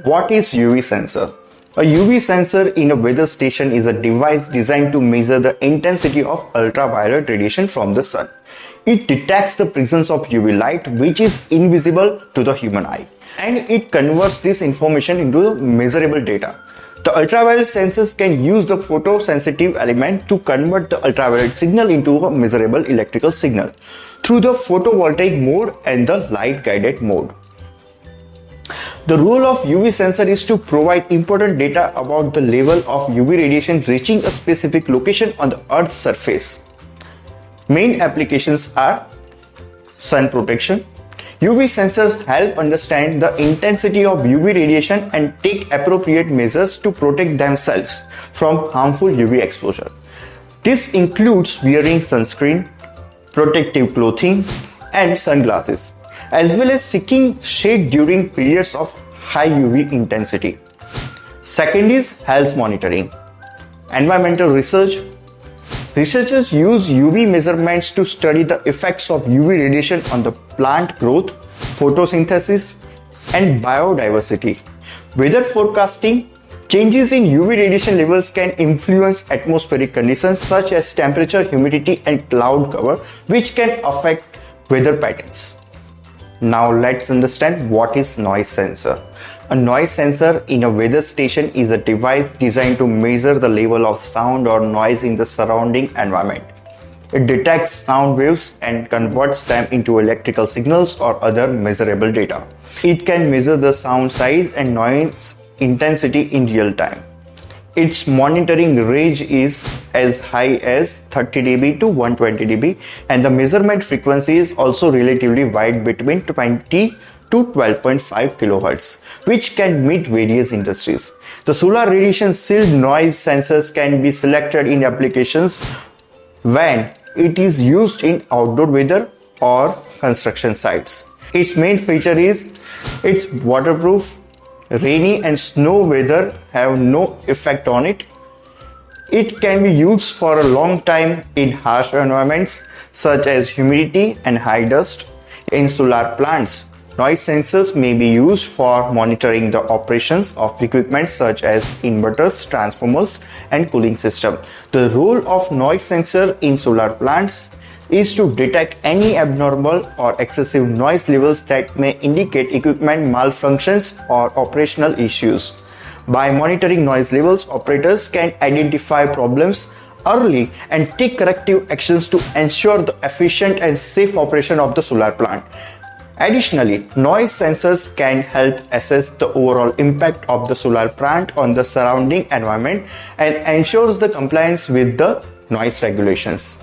What is UV sensor? A UV sensor in a weather station is a device designed to measure the intensity of ultraviolet radiation from the sun. It detects the presence of UV light, which is invisible to the human eye, and it converts this information into measurable data. The ultraviolet sensors can use the photosensitive element to convert the ultraviolet signal into a measurable electrical signal through the photovoltaic mode and the light guided mode. The role of UV sensor is to provide important data about the level of UV radiation reaching a specific location on the Earth's surface. Main applications are sun protection. UV sensors help understand the intensity of UV radiation and take appropriate measures to protect themselves from harmful UV exposure. This includes wearing sunscreen, protective clothing, and sunglasses, as well as seeking shade during periods of high UV intensity. Second is health monitoring. Environmental research. Researchers use UV measurements to study the effects of UV radiation on the plant growth, photosynthesis, and biodiversity. Weather forecasting. Changes in UV radiation levels can influence atmospheric conditions such as temperature, humidity, and cloud cover, which can affect weather patterns. Now let's understand what is noise sensor. A noise sensor in a weather station is a device designed to measure the level of sound or noise in the surrounding environment. It detects sound waves and converts them into electrical signals or other measurable data. It can measure the sound size and noise intensity in real time. Its monitoring range is as high as 30 dB to 120 dB, and the measurement frequency is also relatively wide between 20 to 12.5 kHz, which can meet various industries. The solar radiation shield noise sensors can be selected in applications when it is used in outdoor weather or construction sites. Its main feature is it's waterproof. Rainy and snow weather have no effect on it. It can be used for a long time in harsh environments such as humidity and high dust. In solar plants, noise sensors may be used for monitoring the operations of equipment such as inverters, transformers, and cooling system. The role of noise sensor in solar plants is to detect any abnormal or excessive noise levels that may indicate equipment malfunctions or operational issues. By monitoring noise levels, operators can identify problems early and take corrective actions to ensure the efficient and safe operation of the solar plant. Additionally, noise sensors can help assess the overall impact of the solar plant on the surrounding environment and ensures the compliance with the noise regulations.